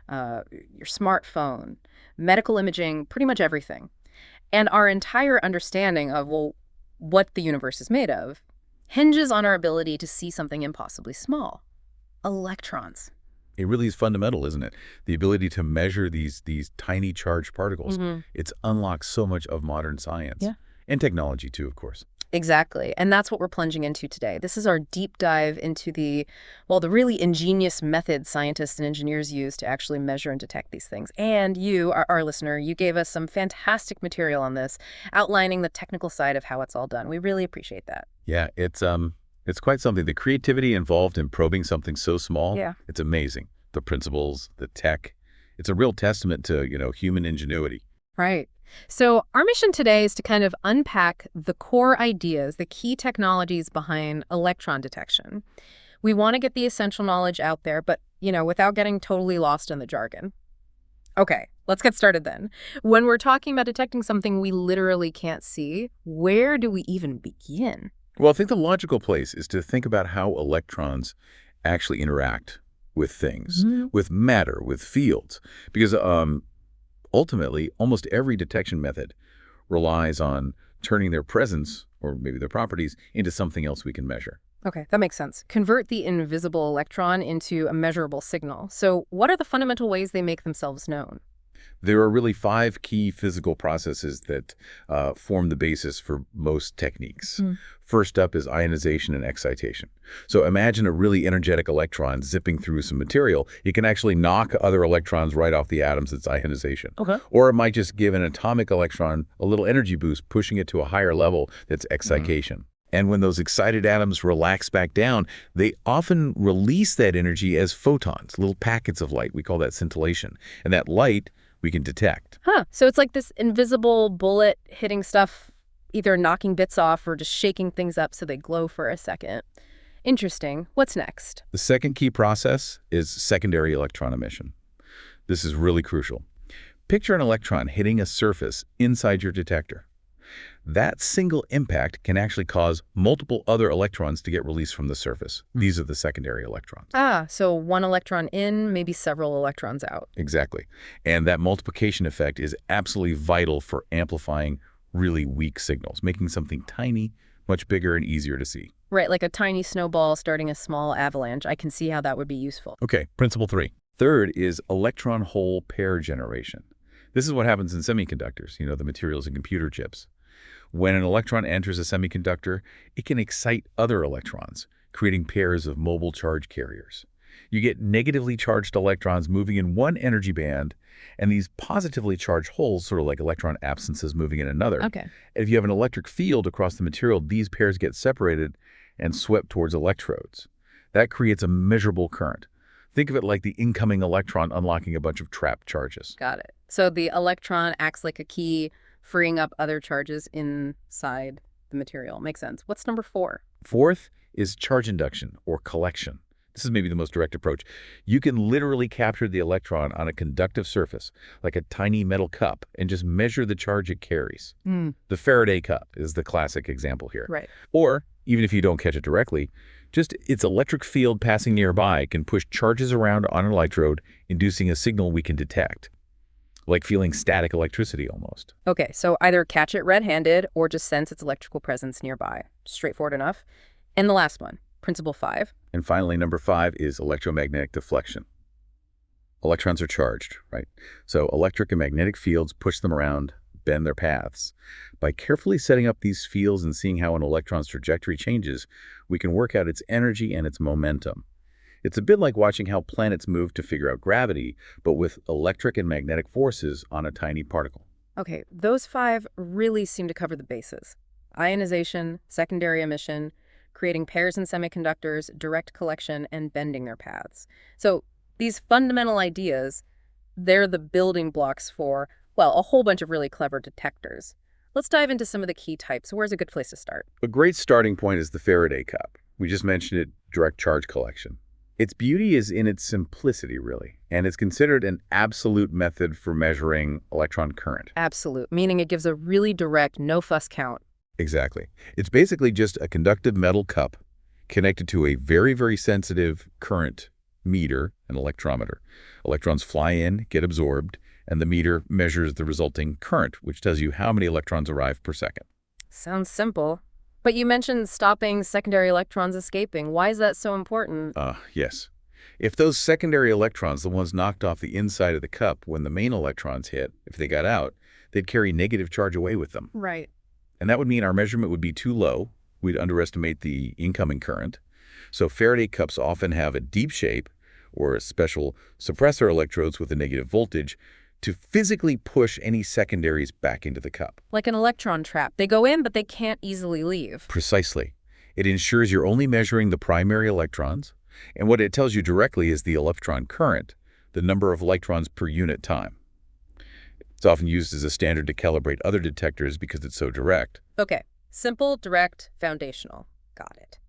your smartphone, medical imaging, pretty much everything. And our entire understanding of, well, what the universe is made of hinges on our ability to see something impossibly small, electrons. It really is fundamental, isn't it? The ability to measure these tiny charged particles. It's unlocked so much of modern science. Yeah. And technology, too, of course. Exactly. And that's what we're plunging into today. This is our deep dive into the really ingenious methods scientists and engineers use to actually measure and detect these things. And you, our listener, you gave us some fantastic material on this, outlining the technical side of how it's all done. We really appreciate that. Yeah, it's quite something. The creativity involved in probing something so small, Yeah. it's amazing. The principles, the tech, it's a real testament to, human ingenuity. Right. So our mission today is to kind of unpack the core ideas, the key technologies behind electron detection. We want to get the essential knowledge out there, but, without getting totally lost in the jargon. Okay, let's get started then. When we're talking about detecting something we literally can't see, where do we even begin? Well, I think the logical place is to think about how electrons actually interact with things, with matter, with fields. Because ultimately, almost every detection method relies on turning their presence, or maybe their properties, into something else we can measure. Okay, that makes sense. Convert the invisible electron into a measurable signal. So what are the fundamental ways they make themselves known? There are really 5 key physical processes that form the basis for most techniques. First up is ionization and excitation. So imagine a really energetic electron zipping through some material. It can actually knock other electrons right off the atoms. It's ionization. Okay. Or it might just give an atomic electron a little energy boost, pushing it to a higher level. That's excitation. And when those excited atoms relax back down, they often release that energy as photons, little packets of light. We call that scintillation. And that light we can detect. So it's like this invisible bullet hitting stuff, either knocking bits off or just shaking things up so they glow for a second. Interesting. What's next? The second key process is secondary electron emission. This is really crucial. Picture an electron hitting a surface inside your detector. That single impact can actually cause multiple other electrons to get released from the surface. These are the secondary electrons. So one electron in, maybe several electrons out. Exactly. And that multiplication effect is absolutely vital for amplifying really weak signals, making something tiny much bigger and easier to see. Right, like a tiny snowball starting a small avalanche. I can see how that would be useful. Okay, principle 3. Third is electron-hole pair generation. This is what happens in semiconductors, the materials in computer chips. When an electron enters a semiconductor, it can excite other electrons, creating pairs of mobile charge carriers. You get negatively charged electrons moving in one energy band, and these positively charged holes, sort of like electron absences moving in another. Okay. And if you have an electric field across the material, these pairs get separated and swept towards electrodes. That creates a measurable current. Think of it like the incoming electron unlocking a bunch of trapped charges. Got it. So the electron acts like a key, freeing up other charges inside the material. Makes sense. What's number 4? Fourth is charge induction, or collection. This is maybe the most direct approach. You can literally capture the electron on a conductive surface, like a tiny metal cup, and just measure the charge it carries. The Faraday cup is the classic example here. Right. Or, even if you don't catch it directly, just its electric field passing nearby can push charges around on an electrode, inducing a signal we can detect. Like feeling static electricity almost. Okay, so either catch it red-handed or just sense its electrical presence nearby. Straightforward enough. And the last one, principle 5. And finally, number 5 is electromagnetic deflection. Electrons are charged, right? So electric and magnetic fields push them around, bend their paths. By carefully setting up these fields and seeing how an electron's trajectory changes, we can work out its energy and its momentum. It's a bit like watching how planets move to figure out gravity, but with electric and magnetic forces on a tiny particle. Okay, those 5 really seem to cover the bases. Ionization, secondary emission, creating pairs in semiconductors, direct collection, and bending their paths. So these fundamental ideas, they're the building blocks for, a whole bunch of really clever detectors. Let's dive into some of the key types. Where's a good place to start? A great starting point is the Faraday cup. We just mentioned it, direct charge collection. Its beauty is in its simplicity, really, and it's considered an absolute method for measuring electron current. Absolute, meaning it gives a really direct, no-fuss count. Exactly. It's basically just a conductive metal cup connected to a very, very sensitive current meter, and electrometer. Electrons fly in, get absorbed, and the meter measures the resulting current, which tells you how many electrons arrive per second. Sounds simple. But you mentioned stopping secondary electrons escaping. Why is that so important? Yes. If those secondary electrons, the ones knocked off the inside of the cup when the main electrons hit, if they got out, they'd carry negative charge away with them. Right. And that would mean our measurement would be too low. We'd underestimate the incoming current. So Faraday cups often have a deep shape or special suppressor electrodes with a negative voltage to physically push any secondaries back into the cup. Like an electron trap. They go in, but they can't easily leave. Precisely. It ensures you're only measuring the primary electrons, and what it tells you directly is the electron current, the number of electrons per unit time. It's often used as a standard to calibrate other detectors because it's so direct. Okay. Simple, direct, foundational. Got it.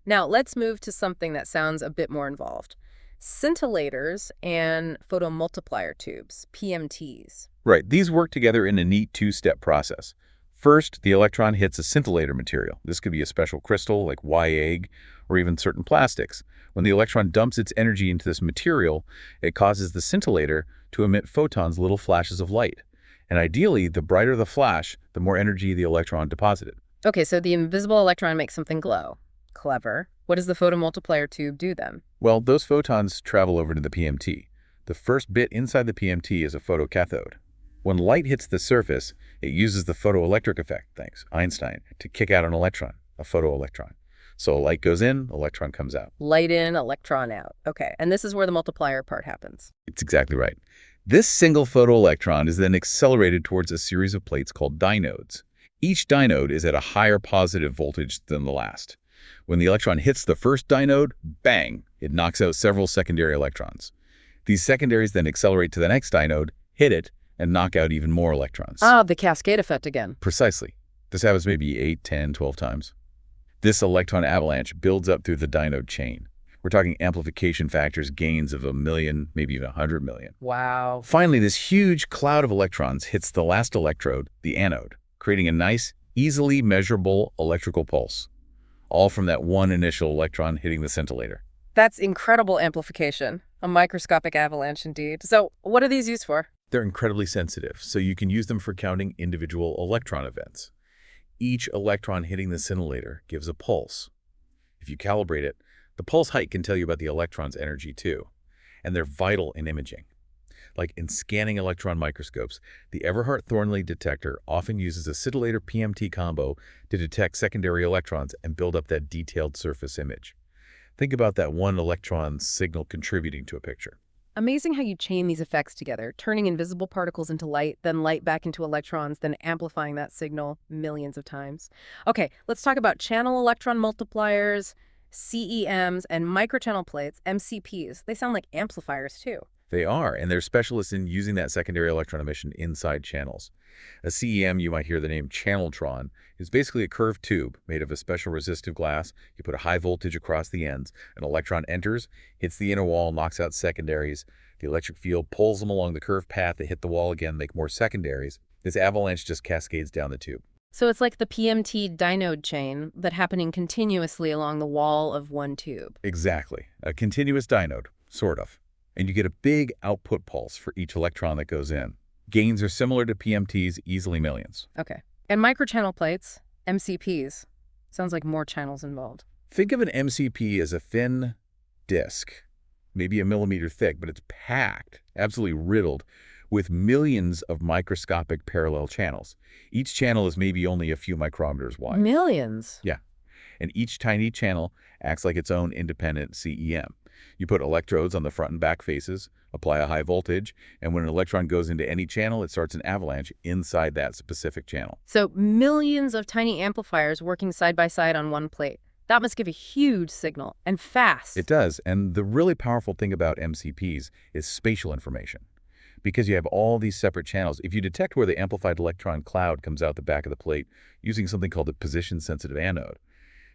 Now, let's move to something that sounds a bit more involved. Scintillators and photomultiplier tubes, PMTs. Right. These work together in a neat two-step process. First, the electron hits a scintillator material. This could be a special crystal like Y-egg or even certain plastics. When the electron dumps its energy into this material, it causes the scintillator to emit photons, little flashes of light. And ideally, the brighter the flash, the more energy the electron deposited. Okay, so the invisible electron makes something glow. Clever. What does the photomultiplier tube do then? Well, those photons travel over to the PMT. The first bit inside the PMT is a photocathode. When light hits the surface, it uses the photoelectric effect, thanks Einstein, to kick out an electron, a photoelectron. So light goes in, electron comes out. Light in, electron out. Okay, and this is where the multiplier part happens. It's exactly right. This single photoelectron is then accelerated towards a series of plates called dinodes. Each dinode is at a higher positive voltage than the last. When the electron hits the first dinode, bang, it knocks out several secondary electrons. These secondaries then accelerate to the next dinode, hit it, and knock out even more electrons. Ah, the cascade effect again. Precisely. This happens maybe 8, 10, 12 times. This electron avalanche builds up through the dinode chain. We're talking amplification factors, gains of 1 million, maybe even 100 million. Wow. Finally, this huge cloud of electrons hits the last electrode, the anode, creating a nice, easily measurable electrical pulse, all from that one initial electron hitting the scintillator. That's incredible amplification. A microscopic avalanche indeed. So what are these used for? They're incredibly sensitive, so you can use them for counting individual electron events. Each electron hitting the scintillator gives a pulse. If you calibrate it, the pulse height can tell you about the electron's energy too, and they're vital in imaging. Like in scanning electron microscopes, the Everhart-Thornley detector often uses a scintillator PMT combo to detect secondary electrons and build up that detailed surface image. Think about that one electron signal contributing to a picture. Amazing how you chain these effects together, turning invisible particles into light, then light back into electrons, then amplifying that signal millions of times. Okay, let's talk about channel electron multipliers, CEMs, and microchannel plates, MCPs. They sound like amplifiers too. They are, and they're specialists in using that secondary electron emission inside channels. A CEM, you might hear the name channeltron, is basically a curved tube made of a special resistive glass. You put a high voltage across the ends. An electron enters, hits the inner wall, knocks out secondaries. The electric field pulls them along the curved path. They hit the wall again, make more secondaries. This avalanche just cascades down the tube. So it's like the PMT dinode chain, but happening continuously along the wall of one tube. Exactly. A continuous dinode, sort of. And you get a big output pulse for each electron that goes in. Gains are similar to PMTs, easily millions. Okay. And microchannel plates, MCPs. Sounds like more channels involved. Think of an MCP as a thin disc, maybe a millimeter thick, but it's packed, absolutely riddled, with millions of microscopic parallel channels. Each channel is maybe only a few micrometers wide. Millions? Yeah. And each tiny channel acts like its own independent CEM. You put electrodes on the front and back faces, apply a high voltage, and when an electron goes into any channel, it starts an avalanche inside that specific channel. So millions of tiny amplifiers working side by side on one plate. That must give a huge signal, and fast. It does, and the really powerful thing about MCPs is spatial information. Because you have all these separate channels, if you detect where the amplified electron cloud comes out the back of the plate using something called a position-sensitive anode,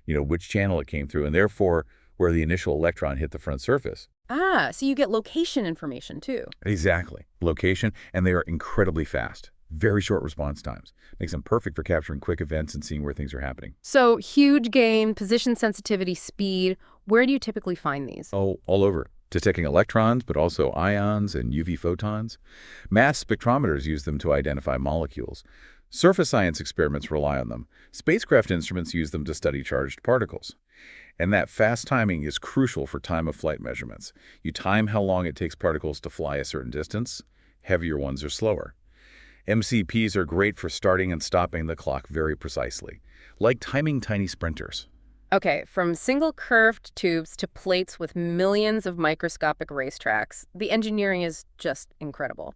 you know which channel it came through, and therefore where the initial electron hit the front surface. Ah, so you get location information too. Exactly. Location, and they are incredibly fast. Very short response times. Makes them perfect for capturing quick events and seeing where things are happening. So huge gain, position sensitivity, speed. Where do you typically find these? Oh, all over. detecting electrons, but also ions and UV photons. Mass spectrometers use them to identify molecules. Surface science experiments rely on them. Spacecraft instruments use them to study charged particles. And that fast timing is crucial for time-of-flight measurements. You time how long it takes particles to fly a certain distance. Heavier ones are slower. MCPs are great for starting and stopping the clock very precisely, like timing tiny sprinters. Okay, from single curved tubes to plates with millions of microscopic racetracks, the engineering is just incredible.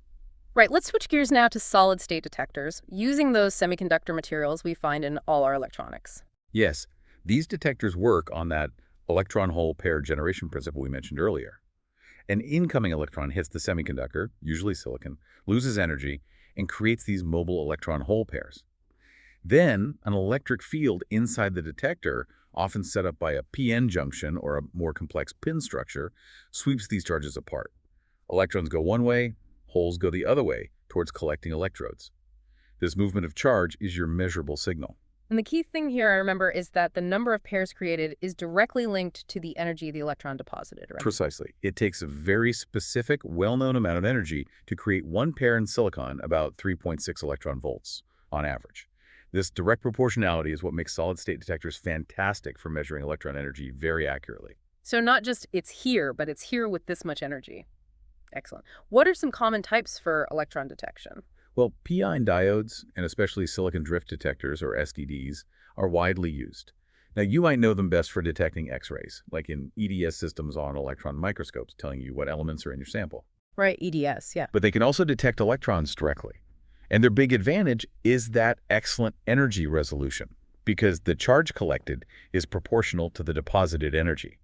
Right, let's switch gears now to solid-state detectors, using those semiconductor materials we find in all our electronics. Yes, these detectors work on that electron-hole pair generation principle we mentioned earlier. An incoming electron hits the semiconductor, usually silicon, loses energy, and creates these mobile electron-hole pairs. Then, an electric field inside the detector, often set up by a PN junction or a more complex pin structure, sweeps these charges apart. Electrons go one way, holes go the other way, towards collecting electrodes. This movement of charge is your measurable signal. And the key thing here, I remember, is that the number of pairs created is directly linked to the energy the electron deposited, right? Precisely. It takes a very specific, well-known amount of energy to create one pair in silicon, about 3.6 electron volts on average. This direct proportionality is what makes solid-state detectors fantastic for measuring electron energy very accurately. So not just it's here, but it's here with this much energy. Excellent. What are some common types for electron detection? Well, p-ion diodes, and especially silicon drift detectors, or SDDs, are widely used. Now, you might know them best for detecting X-rays, like in EDS systems on electron microscopes, telling you what elements are in your sample. Right, EDS, yeah. But they can also detect electrons directly. And their big advantage is that excellent energy resolution, because the charge collected is proportional to the deposited energy.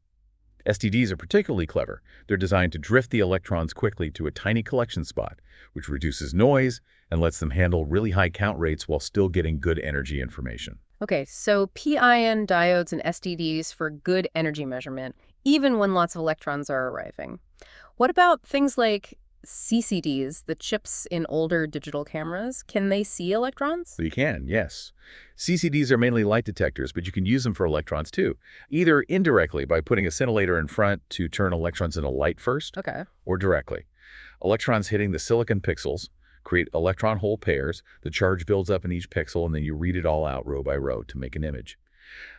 SDDs are particularly clever. They're designed to drift the electrons quickly to a tiny collection spot, which reduces noise and lets them handle really high count rates while still getting good energy information. Okay, so p-ion diodes and SDDs for good energy measurement, even when lots of electrons are arriving. What about things like CCDs, the chips in older digital cameras? Can they see electrons? So you can, yes. CCDs are mainly light detectors, but you can use them for electrons too, either indirectly by putting a scintillator in front to turn electrons into light first, Okay. or directly. Electrons hitting the silicon pixels create electron-hole pairs. The charge builds up in each pixel, and then you read it all out row by row to make an image.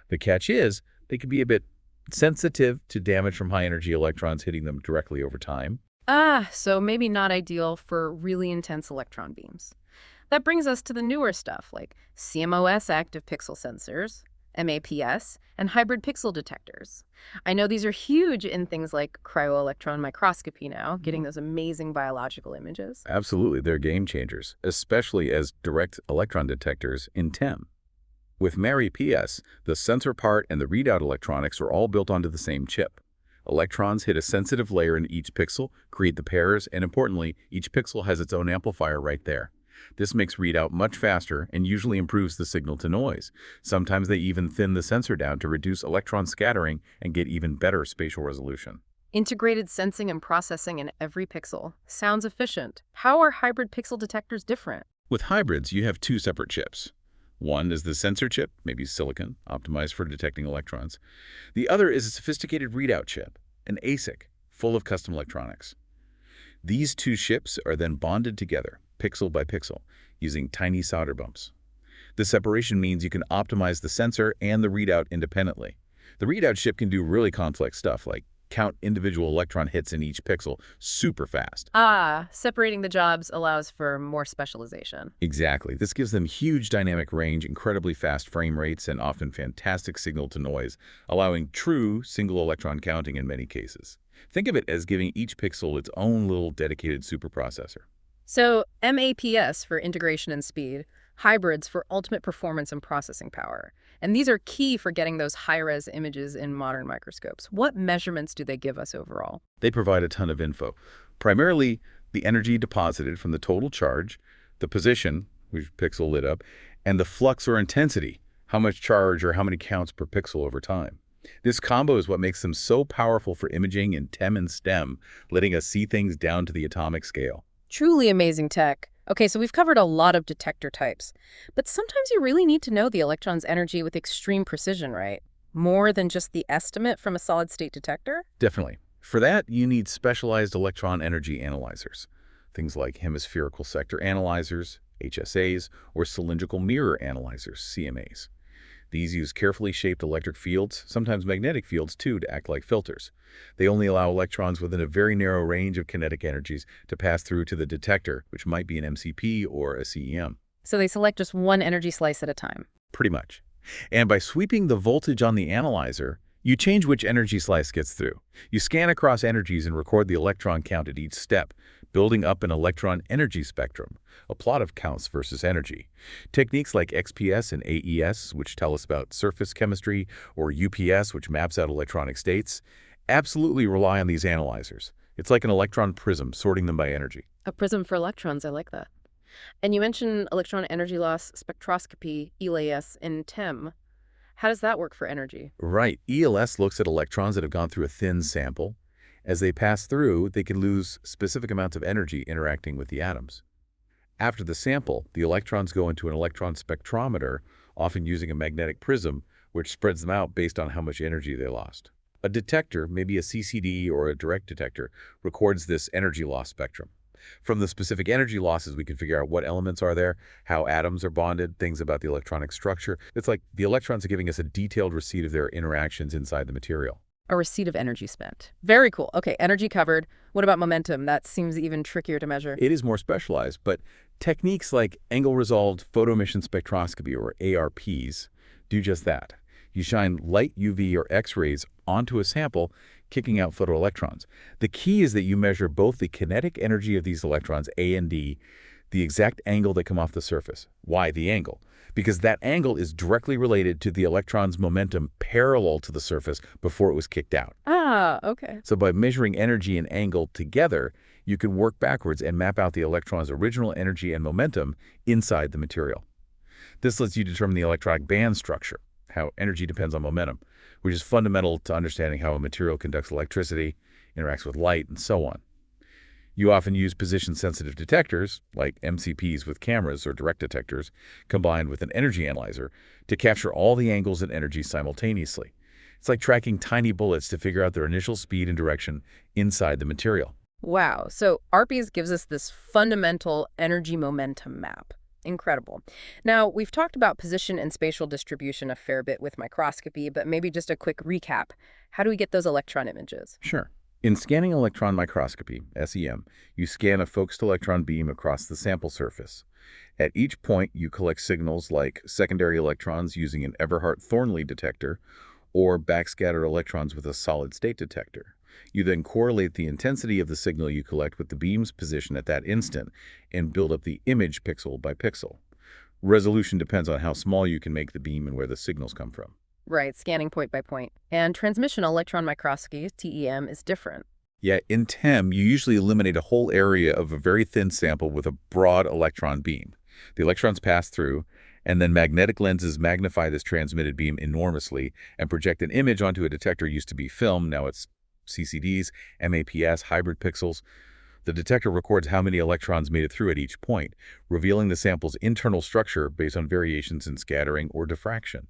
The catch is they can be a bit sensitive to damage from high-energy electrons hitting them directly over time. So maybe not ideal for really intense electron beams. That brings us to the newer stuff like CMOS active pixel sensors, MAPS, and hybrid pixel detectors. I know these are huge in things like cryo-electron microscopy now, getting those amazing biological images. Absolutely, they're game changers, especially as direct electron detectors in TEM. With MAPS, the sensor part and the readout electronics are all built onto the same chip. Electrons hit a sensitive layer in each pixel, create the pairs, and importantly, each pixel has its own amplifier right there. This makes readout much faster and usually improves the signal-to-noise. Sometimes they even thin the sensor down to reduce electron scattering and get even better spatial resolution. Integrated sensing and processing in every pixel. Sounds efficient. How are hybrid pixel detectors different? With hybrids, you have two separate chips. One is the sensor chip, maybe silicon, optimized for detecting electrons. The other is a sophisticated readout chip, an ASIC, full of custom electronics. These two chips are then bonded together, pixel by pixel, using tiny solder bumps. The separation means you can optimize the sensor and the readout independently. The readout chip can do really complex stuff like count individual electron hits in each pixel super fast. Separating the jobs allows for more specialization. Exactly. This gives them huge dynamic range, incredibly fast frame rates, and often fantastic signal-to-noise, allowing true single electron counting in many cases. Think of it as giving each pixel its own little dedicated superprocessor. So MAPS for integration and speed, hybrids for ultimate performance and processing power. And these are key for getting those high-res images in modern microscopes. What measurements do they give us overall? They provide a ton of info. Primarily, the energy deposited from the total charge, the position, which pixel lit up, and the flux or intensity, how much charge or how many counts per pixel over time. This combo is what makes them so powerful for imaging in TEM and STEM, letting us see things down to the atomic scale. Truly amazing tech. Okay, so we've covered a lot of detector types, but sometimes you really need to know the electron's energy with extreme precision, right? More than just the estimate from a solid-state detector? Definitely. For that, you need specialized electron energy analyzers, things like hemispherical sector analyzers, HSAs, or cylindrical mirror analyzers, CMAs. These use carefully shaped electric fields, sometimes magnetic fields too, to act like filters. They only allow electrons within a very narrow range of kinetic energies to pass through to the detector, which might be an MCP or a CEM. So they select just one energy slice at a time. Pretty much. And by sweeping the voltage on the analyzer, you change which energy slice gets through. You scan across energies and record the electron count at each step, building up an electron energy spectrum, a plot of counts versus energy. Techniques like XPS and AES, which tell us about surface chemistry, or UPS, which maps out electronic states, absolutely rely on these analyzers. It's like an electron prism, sorting them by energy. A prism for electrons, I like that. And you mentioned electron energy loss spectroscopy, ELAS, in TEM. How does that work for energy? Right. ELS looks at electrons that have gone through a thin sample. As they pass through, they can lose specific amounts of energy interacting with the atoms. After the sample, the electrons go into an electron spectrometer, often using a magnetic prism, which spreads them out based on how much energy they lost. A detector, maybe a CCD or a direct detector, records this energy loss spectrum. From the specific energy losses, we can figure out what elements are there, how atoms are bonded, things about the electronic structure. It's like the electrons are giving us a detailed receipt of their interactions inside the material. A receipt of energy spent. Very cool. Okay, energy covered. What about momentum? That seems even trickier to measure. It is more specialized, but techniques like angle-resolved photoemission spectroscopy, or ARPs, do just that. You shine light UV or X-rays onto a sample, kicking out photoelectrons. The key is that you measure both the kinetic energy of these electrons, A and D, the exact angle they come off the surface. Why the angle? Because that angle is directly related to the electron's momentum parallel to the surface before it was kicked out. Ah, okay. So by measuring energy and angle together, you can work backwards and map out the electron's original energy and momentum inside the material. This lets you determine the electronic band structure, how energy depends on momentum, which is fundamental to understanding how a material conducts electricity, interacts with light, and so on. You often use position-sensitive detectors, like MCPs with cameras or direct detectors, combined with an energy analyzer to capture all the angles and energies simultaneously. It's like tracking tiny bullets to figure out their initial speed and direction inside the material. Wow. So ARPs gives us this fundamental energy momentum map. Incredible. Now, we've talked about position and spatial distribution a fair bit with microscopy, but maybe just a quick recap. How do we get those electron images? Sure. In scanning electron microscopy, SEM, you scan a focused electron beam across the sample surface. At each point, you collect signals like secondary electrons using an Everhart-Thornley detector or backscatter electrons with a solid-state detector. You then correlate the intensity of the signal you collect with the beam's position at that instant and build up the image pixel by pixel. Resolution depends on how small you can make the beam and where the signals come from. Right, scanning point by point. And transmission electron microscopy, TEM, is different. Yeah, in TEM, you usually eliminate a whole area of a very thin sample with a broad electron beam. The electrons pass through, and then magnetic lenses magnify this transmitted beam enormously and project an image onto a detector. Used to be film, now it's CCDs, MAPS, hybrid pixels. The detector records how many electrons made it through at each point, revealing the sample's internal structure based on variations in scattering or diffraction.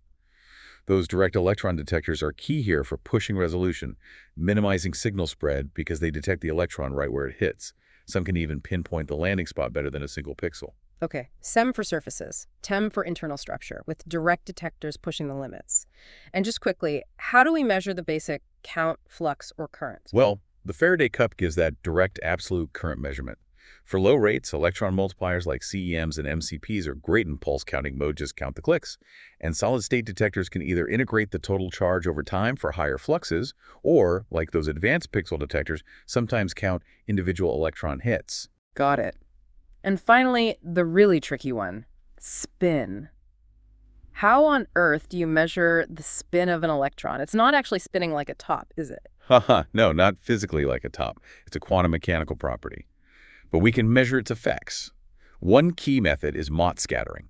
Those direct electron detectors are key here for pushing resolution, minimizing signal spread because they detect the electron right where it hits. Some can even pinpoint the landing spot better than a single pixel. Okay, SEM for surfaces, TEM for internal structure, with direct detectors pushing the limits. And just quickly, how do we measure the basic count, flux, or current? Well, the Faraday cup gives that direct absolute current measurement. For low rates, electron multipliers like CEMs and MCPs are great in pulse counting mode, just count the clicks. And solid-state detectors can either integrate the total charge over time for higher fluxes, or, like those advanced pixel detectors, sometimes count individual electron hits. Got it. And finally, the really tricky one, spin. How on earth do you measure the spin of an electron? It's not actually spinning like a top, is it? Haha, no, not physically like a top. It's a quantum mechanical property. But we can measure its effects. One key method is Mott scattering.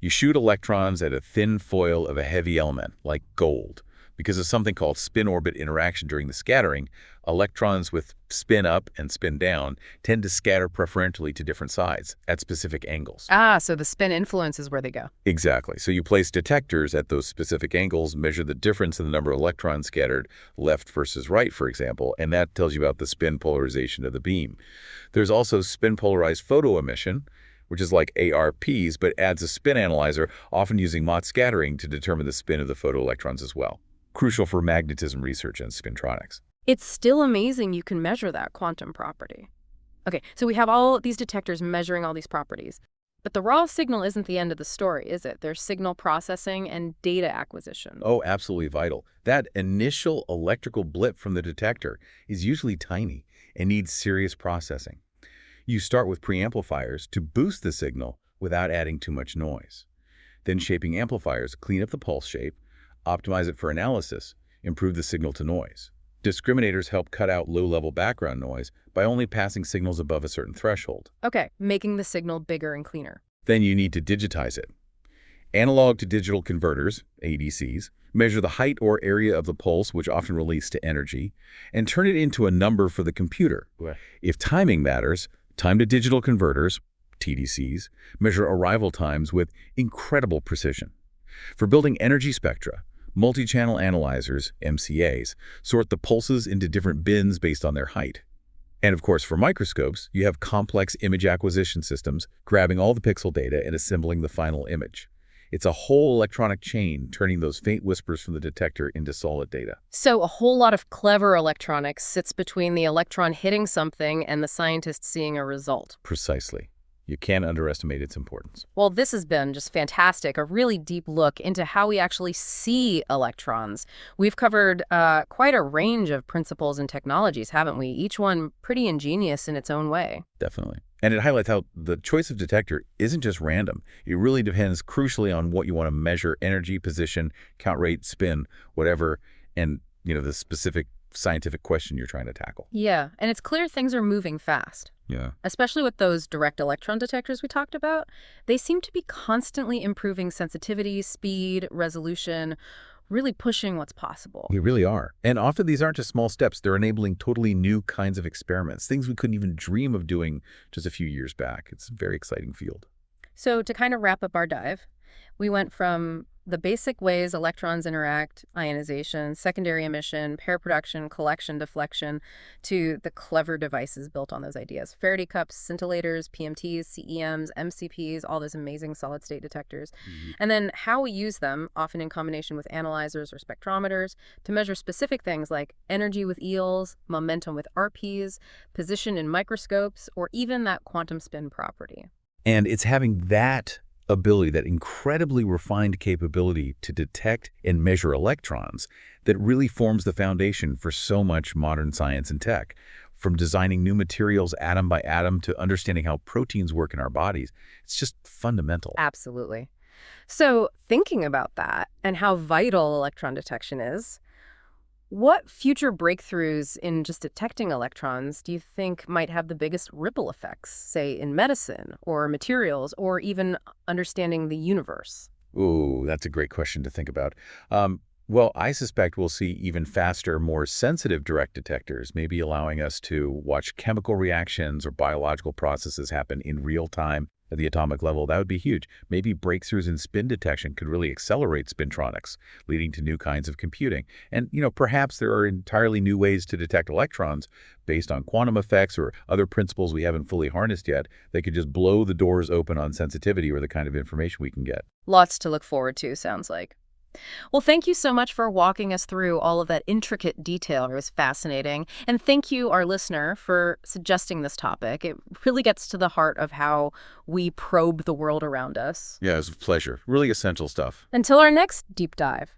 You shoot electrons at a thin foil of a heavy element, like gold. Because of something called spin-orbit interaction during the scattering, Electrons with spin up and spin down tend to scatter preferentially to different sides at specific angles. Ah, so the spin influences where they go. Exactly. So you place detectors at those specific angles, measure the difference in the number of electrons scattered left versus right, for example, and that tells you about the spin polarization of the beam. There's also spin polarized photo emission, which is like ARPs, but adds a spin analyzer, often using Mott scattering to determine the spin of the photoelectrons as well. Crucial for magnetism research and spintronics. It's still amazing you can measure that quantum property. Okay, so we have all these detectors measuring all these properties. But the raw signal isn't the end of the story, is it? There's signal processing and data acquisition. Oh, absolutely vital. That initial electrical blip from the detector is usually tiny and needs serious processing. You start with preamplifiers to boost the signal without adding too much noise. Then shaping amplifiers clean up the pulse shape, optimize it for analysis, improve the signal to noise. Discriminators help cut out low-level background noise by only passing signals above a certain threshold. Okay, making the signal bigger and cleaner. Then you need to digitize it. Analog to digital converters, ADCs, measure the height or area of the pulse, which often relates to energy, and turn it into a number for the computer. Right. If timing matters, time to digital converters, TDCs, measure arrival times with incredible precision. For building energy spectra, multi-channel analyzers, MCAs, sort the pulses into different bins based on their height. And of course, for microscopes, you have complex image acquisition systems, grabbing all the pixel data and assembling the final image. It's a whole electronic chain, turning those faint whispers from the detector into solid data. So a whole lot of clever electronics sits between the electron hitting something and the scientist seeing a result. Precisely. You can't underestimate its importance. Well, this has been just fantastic, a really deep look into how we actually see electrons. We've covered quite a range of principles and technologies, haven't we? Each one pretty ingenious in its own way. Definitely. And it highlights how the choice of detector isn't just random. It really depends crucially on what you want to measure: energy, position, count rate, spin, whatever, and the specific scientific question you're trying to tackle. Yeah, and it's clear things are moving fast. Yeah. Especially with those direct electron detectors we talked about. They seem to be constantly improving sensitivity, speed, resolution, really pushing what's possible. We really are. And often these aren't just small steps. They're enabling totally new kinds of experiments, things we couldn't even dream of doing just a few years back. It's a very exciting field. So to kind of wrap up our dive, we went from the basic ways electrons interact, ionization, secondary emission, pair production, collection, deflection, to the clever devices built on those ideas. Faraday cups, scintillators, PMTs, CEMs, MCPs, all those amazing solid-state detectors. And then how we use them, often in combination with analyzers or spectrometers, to measure specific things like energy with EELs, momentum with RPs, position in microscopes, or even that quantum spin property. And it's having that ability, that incredibly refined capability to detect and measure electrons, that really forms the foundation for so much modern science and tech. From designing new materials atom by atom to understanding how proteins work in our bodies, it's just fundamental. Absolutely. So thinking about that and how vital electron detection is, what future breakthroughs in just detecting electrons do you think might have the biggest ripple effects, say in medicine or materials or even understanding the universe? Ooh, that's a great question to think about. Well, I suspect we'll see even faster, more sensitive direct detectors, maybe allowing us to watch chemical reactions or biological processes happen in real time at the atomic level. That would be huge. Maybe breakthroughs in spin detection could really accelerate spintronics, leading to new kinds of computing. And, perhaps there are entirely new ways to detect electrons based on quantum effects or other principles we haven't fully harnessed yet. They could just blow the doors open on sensitivity or the kind of information we can get. Lots to look forward to, sounds like. Well, thank you so much for walking us through all of that intricate detail. It was fascinating. And thank you, our listener, for suggesting this topic. It really gets to the heart of how we probe the world around us. Yeah, it was a pleasure. Really essential stuff. Until our next deep dive.